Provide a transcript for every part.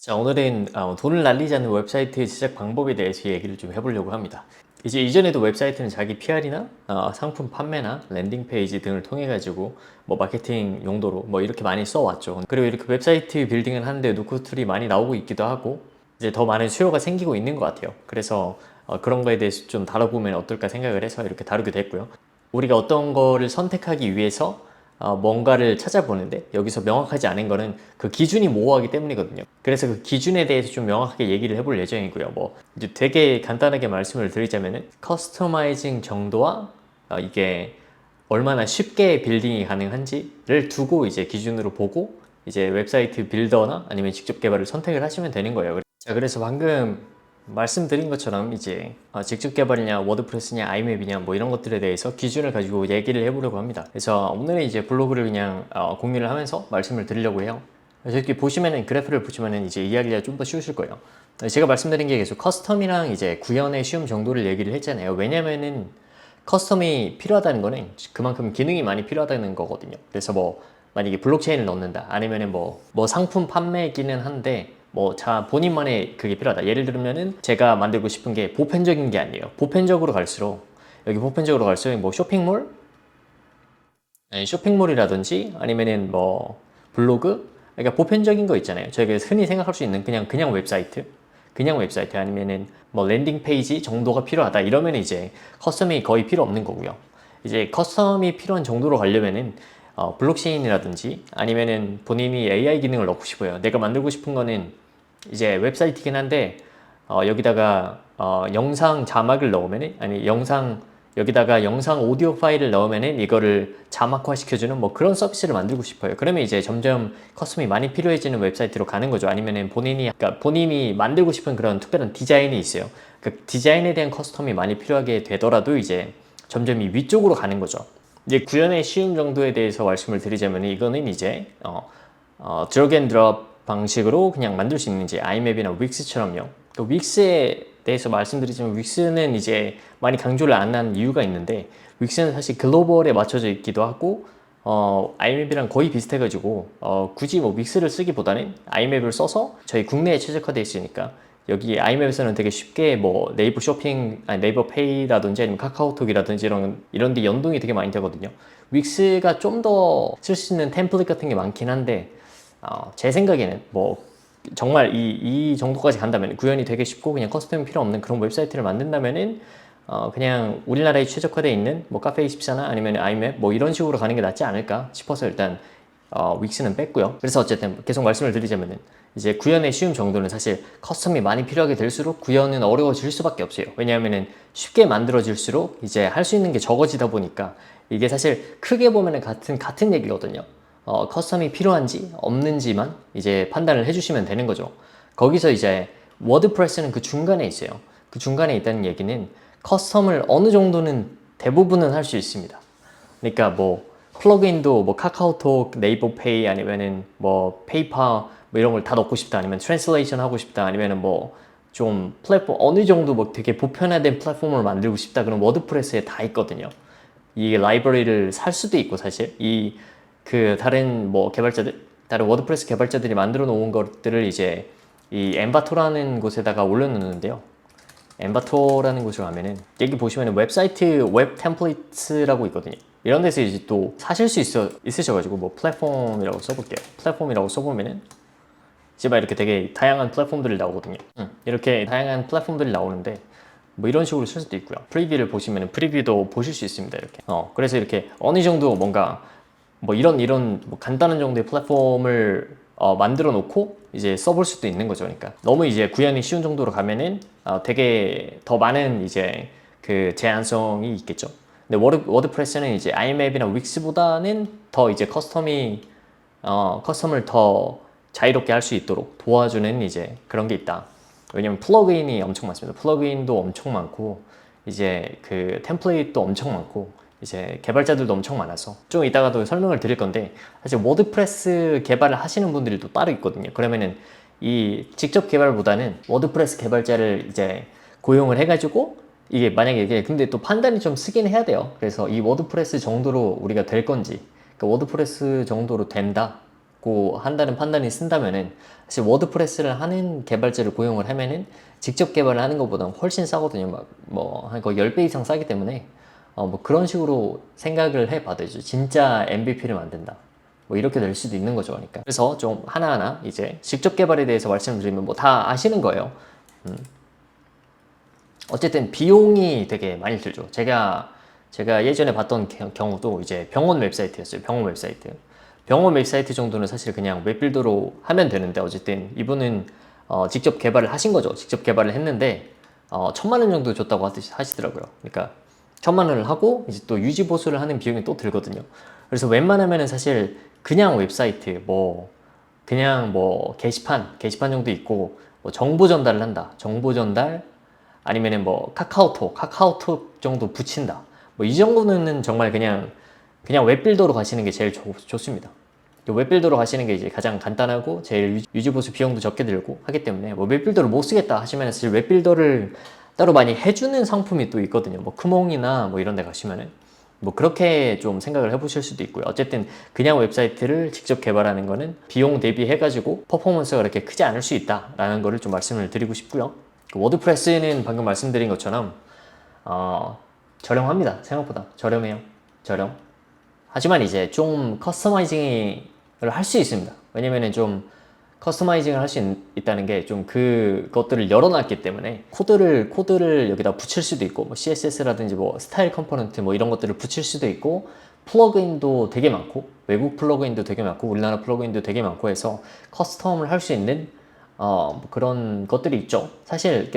자, 오늘은 돈을 날리지 않는 웹사이트 제작 방법에 대해서 얘기를 좀 해보려고 합니다. 이제 이전에도 웹사이트는 자기 PR이나 상품 판매나 랜딩 페이지 등을 통해 가지고 뭐 마케팅 용도로 뭐 이렇게 많이 써왔죠. 그리고 이렇게 웹사이트 빌딩을 하는데 노크 툴이 많이 나오고 있기도 하고 이제 더 많은 수요가 생기고 있는 것 같아요. 그래서 그런 거에 대해서 좀 다뤄보면 어떨까 생각을 해서 이렇게 다루게 됐고요. 우리가 어떤 거를 선택하기 위해서 뭔가를 찾아보는데 여기서 명확하지 않은 거는 그 기준이 모호하기 때문이거든요. 그래서 그 기준에 대해서 좀 명확하게 얘기를 해볼 예정이고요. 뭐 이제 되게 간단하게 말씀을 드리자면은 커스터마이징 정도와 이게 얼마나 쉽게 빌딩이 가능한지를 두고 이제 기준으로 보고 이제 웹사이트 빌더나 아니면 직접 개발을 선택을 하시면 되는 거예요. 자, 그래서 방금 말씀드린 것처럼 이제 직접 개발이냐 워드프레스냐 아이맵이냐 뭐 이런 것들에 대해서 기준을 가지고 얘기를 해보려고 합니다. 그래서 오늘은 이제 블로그를 그냥 공유를 하면서 말씀을 드리려고 해요. 그래서 이렇게 보시면은 그래프를 보시면은 이제 이해하기가 좀 더 쉬우실 거예요. 제가 말씀드린 게 계속 커스텀이랑 이제 구현의 쉬움 정도를 얘기를 했잖아요. 왜냐면은 커스텀이 필요하다는 거는 그만큼 기능이 많이 필요하다는 거거든요. 그래서 뭐 만약에 블록체인을 넣는다 아니면은 뭐 상품 판매기는 한데 본인만의 그게 필요하다. 예를 들면은 제가 만들고 싶은 게 보편적인 게 아니에요. 보편적으로 갈수록 여기 보편적으로 갈수록 뭐 쇼핑몰, 아니, 쇼핑몰이라든지 아니면은 뭐 블로그, 그러니까 보편적인 거 있잖아요. 저희가 흔히 생각할 수 있는 그냥 웹사이트 아니면은 뭐 랜딩 페이지 정도가 필요하다. 이러면 이제 커스텀이 거의 필요 없는 거고요. 이제 커스텀이 필요한 정도로 가려면은 블록체인이라든지 아니면은 본인이 AI 기능을 넣고 싶어요. 내가 만들고 싶은 거는 이제 웹사이트긴 한데 여기다가 영상 자막을 넣으면은 아니 여기다가 영상 오디오 파일을 넣으면은 이거를 자막화 시켜주는 뭐 그런 서비스를 만들고 싶어요. 그러면 이제 점점 커스텀이 많이 필요해지는 웹사이트로 가는 거죠. 아니면은 그러니까 본인이 만들고 싶은 그런 특별한 디자인이 있어요. 그 디자인에 대한 커스텀이 많이 필요하게 되더라도 이제 점점 이 위쪽으로 가는 거죠. 이제 구현의 쉬움 정도에 대해서 말씀을 드리자면 이거는 이제 드래그 앤 드롭 방식으로 그냥 만들 수 있는지 아이맵이나 윅스처럼요. 그 윅스에 대해서 말씀드리자면 윅스는 이제 많이 강조를 안 한 이유가 있는데 윅스는 사실 글로벌에 맞춰져 있기도 하고 아이맵이랑 거의 비슷해가지고 굳이 뭐 윅스를 쓰기보다는 아이맵을 써서 저희 국내에 최적화되어 있으니까 여기 아이맵에서는 되게 쉽게 뭐 네이버 쇼핑, 아니 네이버 페이라든지 아니면 카카오톡이라든지 이런 데 연동이 되게 많이 되거든요. 윅스가 좀 더 쓸 수 있는 템플릿 같은 게 많긴 한데 제 생각에는 뭐 정말 이 정도까지 간다면 구현이 되게 쉽고 그냥 커스텀이 필요 없는 그런 웹사이트를 만든다면은 그냥 우리나라에 최적화되어 있는 뭐 카페24나 아니면 아이맵 뭐 이런 식으로 가는 게 낫지 않을까 싶어서 일단 윅스는 뺐고요. 그래서 어쨌든 계속 말씀을 드리자면은 이제 구현의 쉬움 정도는 사실 커스텀이 많이 필요하게 될수록 구현은 어려워질 수밖에 없어요. 왜냐하면은 쉽게 만들어질수록 이제 할 수 있는 게 적어지다 보니까 이게 사실 크게 보면은 같은 얘기거든요. 커스텀이 필요한지 없는지만 이제 판단을 해주시면 되는 거죠. 거기서 이제 워드프레스는 그 중간에 있어요. 그 중간에 있다는 얘기는 커스텀을 어느 정도는 대부분은 할 수 있습니다. 그러니까 뭐 플러그인도 뭐 카카오톡, 네이버 페이 아니면은 뭐 페이파 뭐 이런 걸 다 넣고 싶다 아니면 트랜슬레이션 하고 싶다 아니면은 뭐 좀 플랫폼 어느 정도 뭐 되게 보편화된 플랫폼을 만들고 싶다 그럼 워드프레스에 다 있거든요. 이 라이브러리를 살 수도 있고 사실 다른 뭐 다른 워드프레스 개발자들이 만들어 놓은 것들을 이제 이 엠바토라는 곳에다가 올려놓는데요. 엠바토라는 곳을 가면은 여기 보시면은 웹사이트 웹 템플릿이라고 있거든요. 이런 데서 이제 또 사실 수 있으셔가지고 뭐 플랫폼이라고 써볼게요. 플랫폼이라고 써보면은 이제 막 이렇게 되게 다양한 플랫폼들이 나오거든요. 이렇게 다양한 플랫폼들이 나오는데 뭐 이런 식으로 쓸 수도 있고요. 프리뷰를 보시면 프리뷰도 보실 수 있습니다. 이렇게. 그래서 이렇게 어느 정도 뭔가 뭐 이런 뭐 간단한 정도의 플랫폼을 만들어 놓고 이제 써볼 수도 있는 거죠. 그러니까 너무 이제 구현이 쉬운 정도로 가면은 되게 더 많은 이제 그 제한성이 있겠죠. 근데 워드프레스는 이제 아이맵이나 윅스보다는 더 이제 커스텀을 더 자유롭게 할 수 있도록 도와주는 이제 그런 게 있다. 왜냐면 플러그인이 엄청 많습니다. 플러그인도 엄청 많고 이제 그 템플릿도 엄청 많고 이제 개발자들도 엄청 많아서 좀 이따가도 설명을 드릴 건데 사실 워드프레스 개발을 하시는 분들이 또 따로 있거든요. 그러면은 이 직접 개발보다는 워드프레스 개발자를 이제 고용을 해가지고 이게 만약에 이게 근데 또 판단이 좀 쓰긴 해야 돼요. 그래서 이 워드프레스 정도로 우리가 될 건지 그러니까 워드프레스 정도로 된다고 고 한다는 판단이 쓴다면은 사실 워드프레스를 하는 개발자를 고용을 하면은 직접 개발을 하는 것보다 훨씬 싸거든요. 막 뭐 한 거의 10배 이상 싸기 때문에 뭐 그런 식으로 생각을 해봐도죠. 진짜 MVP를 만든다. 뭐 이렇게 될 수도 있는 거죠. 그러니까. 그래서 좀 하나하나 이제 직접 개발에 대해서 말씀을 드리면 뭐 다 아시는 거예요. 어쨌든 비용이 되게 많이 들죠. 제가 예전에 봤던 경우도 이제 병원 웹사이트였어요. 병원 웹사이트. 병원 웹사이트 정도는 사실 그냥 웹빌더로 하면 되는데 어쨌든 이분은 직접 개발을 하신 거죠. 직접 개발을 했는데 1,000만 원 정도 줬다고 하시더라고요. 그러니까 1,000만 원을 하고 이제 또 유지 보수를 하는 비용이 또 들거든요. 그래서 웬만하면은 사실 그냥 웹사이트 그냥 뭐 게시판 정도 있고 뭐 정보 전달을 한다. 정보 전달 아니면은 뭐 카카오톡 정도 붙인다. 뭐 이 정도는 정말 그냥 웹빌더로 가시는 게 제일 좋습니다. 웹빌더로 가시는 게 이제 가장 간단하고 제일 유지보수 비용도 적게 들고 하기 때문에 뭐 웹빌더를 못 쓰겠다 하시면 사실 웹빌더를 따로 많이 해주는 상품이 또 있거든요. 뭐 크몽이나 뭐 이런 데 가시면은 뭐 그렇게 좀 생각을 해보실 수도 있고요. 어쨌든 그냥 웹사이트를 직접 개발하는 거는 비용 대비해가지고 퍼포먼스가 그렇게 크지 않을 수 있다라는 거를 좀 말씀을 드리고 싶고요. 워드프레스는 방금 말씀드린 것처럼 저렴합니다. 생각보다 저렴해요. 저렴. 하지만 이제 좀 커스터마이징을 할 수 있습니다. 왜냐면은 좀 커스터마이징을 할 수 있다는 게 좀 그것들을 열어놨기 때문에 코드를 여기다 붙일 수도 있고 뭐 CSS라든지 뭐 스타일 컴포넌트 뭐 이런 것들을 붙일 수도 있고 플러그인도 되게 많고 외국 플러그인도 되게 많고 우리나라 플러그인도 되게 많고 해서 커스텀을 할 수 있는 뭐 그런 것들이 있죠. 사실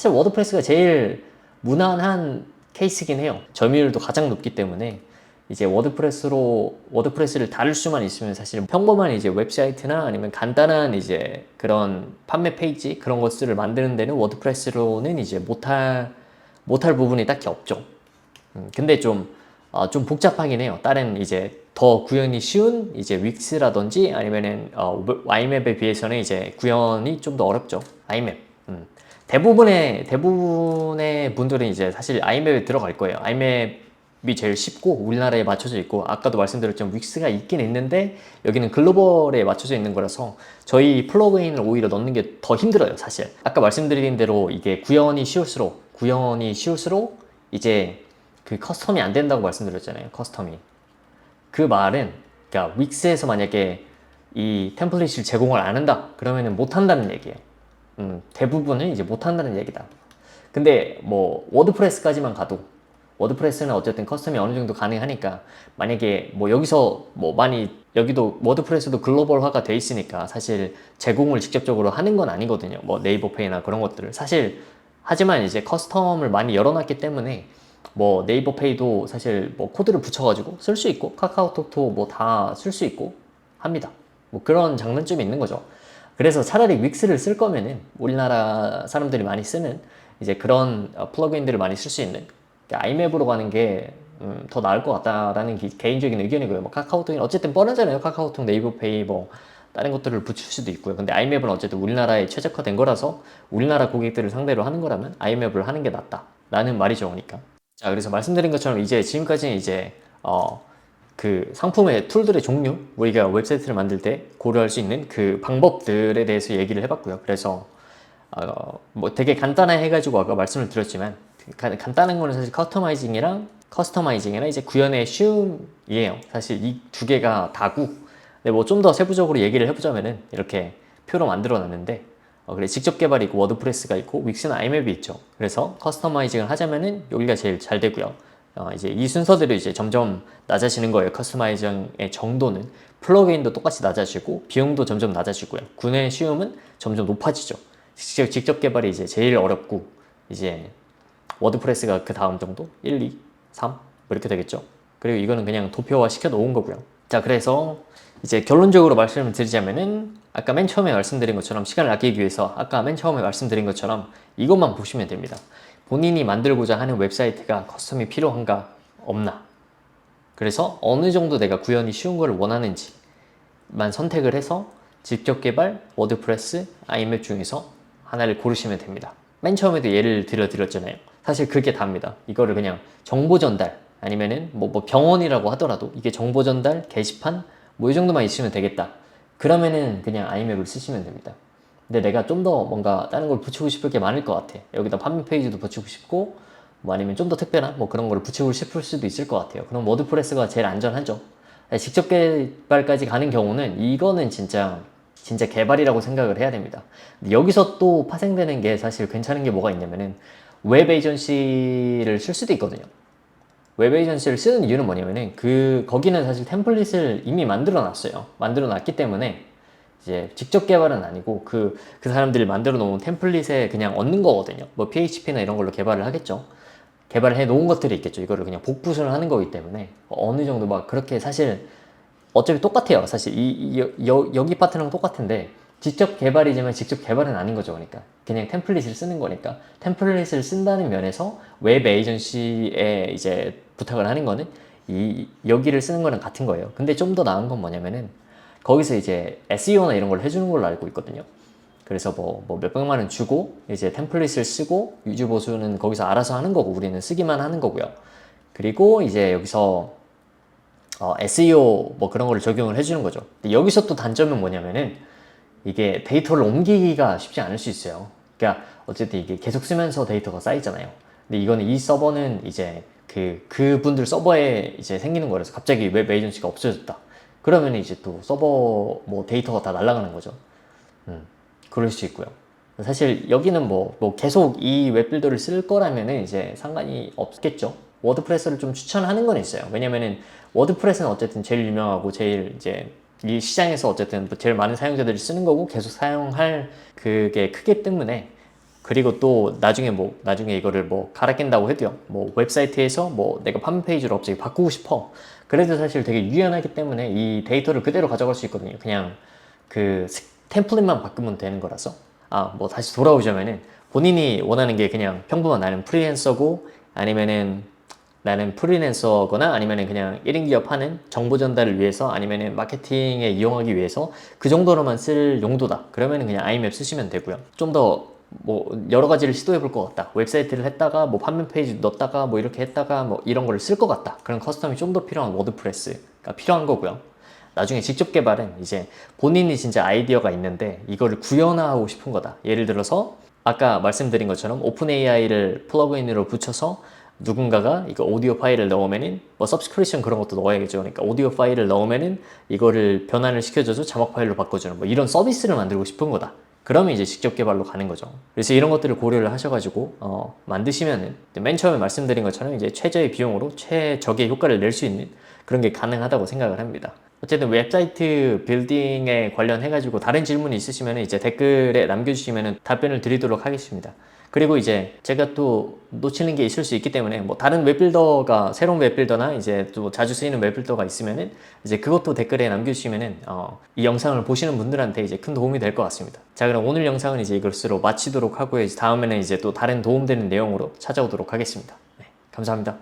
워드프레스가 제일 무난한 케이스긴 해요. 점유율도 가장 높기 때문에 이제 워드프레스를 다룰 수만 있으면 사실 평범한 이제 웹사이트나 아니면 간단한 이제 그런 판매 페이지 그런 것들을 만드는 데는 워드프레스로는 이제 못할 부분이 딱히 없죠. 근데 좀 복잡하긴 해요. 다른 이제 더 구현이 쉬운 이제 윅스라든지 아니면은 아이맵에 비해서는 이제 구현이 좀 더 어렵죠. 아이맵. 대부분의 분들은 이제 사실 아이맵에 들어갈 거예요. 아이맵이 제일 쉽고 우리나라에 맞춰져 있고 아까도 말씀드렸지만 윅스가 있긴 있는데 여기는 글로벌에 맞춰져 있는 거라서 저희 플러그인을 오히려 넣는 게 더 힘들어요. 사실 아까 말씀드린 대로 이게 구현이 쉬울수록 이제 그 커스텀이 안 된다고 말씀드렸잖아요. 커스텀이. 그 말은 그러니까 윅스에서 만약에 이 템플릿을 제공을 안 한다 그러면은 못 한다는 얘기예요. 대부분은 이제 못 한다는 얘기다. 근데 뭐 워드프레스까지만 가도 워드프레스는 어쨌든 커스텀이 어느 정도 가능하니까 만약에 뭐 여기서 뭐 많이 여기도 워드프레스도 글로벌화가 돼 있으니까 사실 제공을 직접적으로 하는 건 아니거든요. 뭐 네이버페이나 그런 것들을 사실 하지만 이제 커스텀을 많이 열어놨기 때문에 뭐 네이버페이도 사실 뭐 코드를 붙여가지고 쓸 수 있고 카카오톡도 뭐 다 쓸 수 있고 합니다. 뭐 그런 장단점이 있는 거죠. 그래서 차라리 윅스를 쓸 거면은 우리나라 사람들이 많이 쓰는 이제 그런 플러그인들을 많이 쓸 수 있는 아이맵으로 가는 게 더 나을 것 같다라는 개인적인 의견이고요. 뭐 카카오톡이 어쨌든 뻔하잖아요. 카카오톡, 네이버페이 뭐 다른 것들을 붙일 수도 있고요. 근데 아이맵은 어쨌든 우리나라에 최적화된 거라서 우리나라 고객들을 상대로 하는 거라면 아이맵을 하는 게 낫다라는 말이죠. 그러니까. 자, 그래서 말씀드린 것처럼 이제 지금까지는 이제 그 상품의 툴들의 종류, 우리가 웹사이트를 만들 때 고려할 수 있는 그 방법들에 대해서 얘기를 해봤고요. 그래서 뭐 되게 간단해 해가지고 아까 말씀을 드렸지만 간단한 거는 사실 커스터마이징이랑 이제 구현의 쉬움이에요. 사실 이 두 개가 다고. 근데 뭐 좀 더 세부적으로 얘기를 해보자면은 이렇게 표로 만들어 놨는데 그래 직접 개발이 있고 워드프레스가 있고 윅스나 아이맵이 있죠. 그래서 커스터마이징을 하자면은 여기가 제일 잘 되고요. 이제 이 순서대로 이제 점점 낮아지는 거예요. 커스터마이징의 정도는 플러그인도 똑같이 낮아지고 비용도 점점 낮아지고요. 구현의 쉬움은 점점 높아지죠. 직접 개발이 이제 제일 어렵고 이제 워드프레스가 그 다음 정도 1, 2, 3 뭐 이렇게 되겠죠. 그리고 이거는 그냥 도표화 시켜 놓은 거고요. 자, 그래서 이제 결론적으로 말씀을 드리자면은 아까 맨 처음에 말씀드린 것처럼 시간을 아끼기 위해서 아까 맨 처음에 말씀드린 것처럼 이것만 보시면 됩니다. 본인이 만들고자 하는 웹사이트가 커스텀이 필요한가 없나, 그래서 어느 정도 내가 구현이 쉬운 걸 원하는지만 선택을 해서 직접 개발, 워드프레스, 아이맵 중에서 하나를 고르시면 됩니다. 맨 처음에도 예를 들어드렸잖아요. 사실 그게 답니다. 이거를 그냥 정보 전달 아니면은 뭐 병원이라고 하더라도 이게 정보 전달, 게시판 뭐 이 정도만 있으면 되겠다. 그러면은 그냥 아이맵을 쓰시면 됩니다. 근데 내가 좀 더 뭔가 다른 걸 붙이고 싶을 게 많을 것 같아. 여기다 판매 페이지도 붙이고 싶고, 뭐 아니면 좀 더 특별한 뭐 그런 걸 붙이고 싶을 수도 있을 것 같아요. 그럼 워드프레스가 제일 안전하죠. 직접 개발까지 가는 경우는 이거는 진짜 개발이라고 생각을 해야 됩니다. 근데 여기서 또 파생되는 게 사실 괜찮은 게 뭐가 있냐면은 웹 에이전시를 쓸 수도 있거든요. 웹 에이전시를 쓰는 이유는 뭐냐면은 거기는 사실 템플릿을 이미 만들어 놨어요. 만들어 놨기 때문에 이제 직접 개발은 아니고 그 사람들이 만들어 놓은 템플릿에 그냥 얻는 거거든요. 뭐 PHP나 이런 걸로 개발을 하겠죠. 개발을 해 놓은 것들이 있겠죠. 이거를 그냥 복붙을 하는 거기 때문에 어느 정도 막 그렇게 사실 어차피 똑같아요. 사실 여기 파트랑 똑같은데 직접 개발이지만 직접 개발은 아닌 거죠. 그러니까 그냥 템플릿을 쓰는 거니까 템플릿을 쓴다는 면에서 웹 에이전시에 이제 부탁을 하는 거는 여기를 쓰는 거랑 같은 거예요. 근데 좀 더 나은 건 뭐냐면은 거기서 이제 SEO나 이런 걸 해주는 걸로 알고 있거든요. 그래서 뭐 몇백만 원 주고 이제 템플릿을 쓰고 유지 보수는 거기서 알아서 하는 거고 우리는 쓰기만 하는 거고요. 그리고 이제 여기서 SEO 뭐 그런 거를 적용을 해주는 거죠. 근데 여기서 또 단점은 뭐냐면은 이게 데이터를 옮기기가 쉽지 않을 수 있어요. 그러니까 어쨌든 이게 계속 쓰면서 데이터가 쌓이잖아요. 근데 이거는 이 서버는 이제 그분들 서버에 이제 생기는 거라서 갑자기 웹 에이전시가 없어졌다. 그러면 이제 또 서버 뭐 데이터가 다 날아가는 거죠. 그럴 수 있고요. 사실 여기는 뭐 계속 이 웹빌더를 쓸 거라면은 이제 상관이 없겠죠. 워드프레스를 좀 추천하는 건 있어요. 왜냐면은 워드프레스는 어쨌든 제일 유명하고 제일 이제 이 시장에서 어쨌든 제일 많은 사용자들이 쓰는 거고 계속 사용할 그게 크기 때문에 그리고 또 나중에 이거를 뭐 갈아 낀다고 해도요. 뭐 웹사이트에서 뭐 내가 판매 페이지를 갑자기 바꾸고 싶어. 그래도 사실 되게 유연하기 때문에 이 데이터를 그대로 가져갈 수 있거든요. 그냥 템플릿만 바꾸면 되는 거라서. 뭐 다시 돌아오자면은 본인이 원하는 게 그냥 평범한 나는 프리랜서고 아니면은 나는 프리랜서거나 아니면은 그냥 1인 기업 하는 정보 전달을 위해서 아니면은 마케팅에 이용하기 위해서 그 정도로만 쓸 용도다. 그러면은 그냥 아이맵 쓰시면 되고요. 좀 더 뭐 여러 가지를 시도해 볼 것 같다. 웹사이트를 했다가 뭐 판매 페이지 넣었다가 뭐 이렇게 했다가 뭐 이런 거를 쓸 것 같다. 그런 커스텀이 좀 더 필요한 워드프레스가 필요한 거고요. 나중에 직접 개발은 이제 본인이 진짜 아이디어가 있는데 이거를 구현화하고 싶은 거다. 예를 들어서 아까 말씀드린 것처럼 오픈 AI를 플러그인으로 붙여서 누군가가 이거 오디오 파일을 넣으면은 뭐 서브스크립션 그런 것도 넣어야겠죠. 그러니까 오디오 파일을 넣으면은 이거를 변환을 시켜줘서 자막 파일로 바꿔주는 뭐 이런 서비스를 만들고 싶은 거다. 그러면 이제 직접 개발로 가는 거죠. 그래서 이런 것들을 고려를 하셔가지고 만드시면은 맨 처음에 말씀드린 것처럼 이제 최저의 비용으로 최적의 효과를 낼 수 있는 그런 게 가능하다고 생각을 합니다. 어쨌든 웹사이트 빌딩에 관련해가지고 다른 질문이 있으시면 이제 댓글에 남겨주시면 답변을 드리도록 하겠습니다. 그리고 이제 제가 또 놓치는 게 있을 수 있기 때문에 뭐 다른 웹빌더가 새로운 웹빌더나 이제 또 자주 쓰이는 웹빌더가 있으면은 이제 그것도 댓글에 남겨주시면은 이 영상을 보시는 분들한테 이제 큰 도움이 될 것 같습니다. 자, 그럼 오늘 영상은 이제 이것으로 마치도록 하고요. 이제 다음에는 이제 또 다른 도움되는 내용으로 찾아오도록 하겠습니다. 네, 감사합니다.